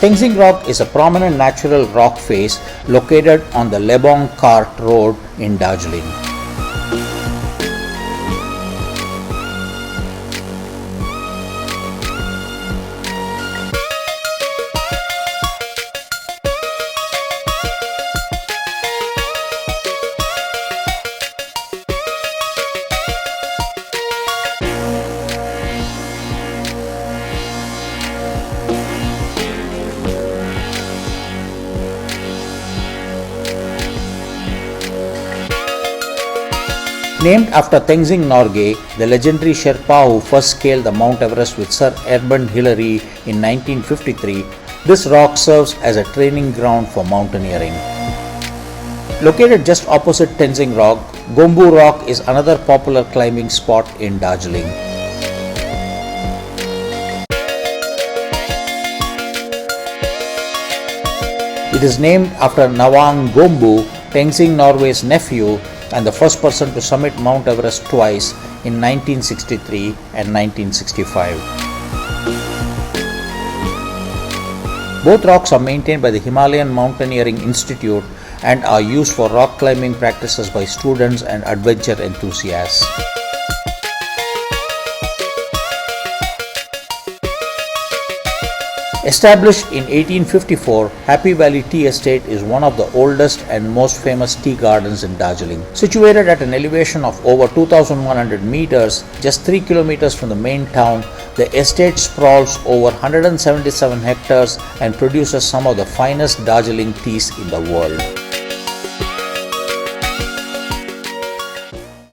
Tenzing Rock is a prominent natural rock face located on the Lebong Cart Road in Darjeeling. Named after Tenzing Norgay, the legendary Sherpa who first scaled the Mount Everest with Sir Edmund Hillary in 1953, this rock serves as a training ground for mountaineering. Located just opposite Tenzing Rock, Gombu Rock is another popular climbing spot in Darjeeling. It is named after Nawang Gombu, Tenzing Norgay's nephew, and the first person to summit Mount Everest twice in 1963 and 1965. Both rocks are maintained by the Himalayan Mountaineering Institute and are used for rock climbing practices by students and adventure enthusiasts. Established in 1854, Happy Valley Tea Estate is one of the oldest and most famous tea gardens in Darjeeling. Situated at an elevation of over 2,100 meters, just 3 kilometers from the main town, the estate sprawls over 177 hectares and produces some of the finest Darjeeling teas in the world.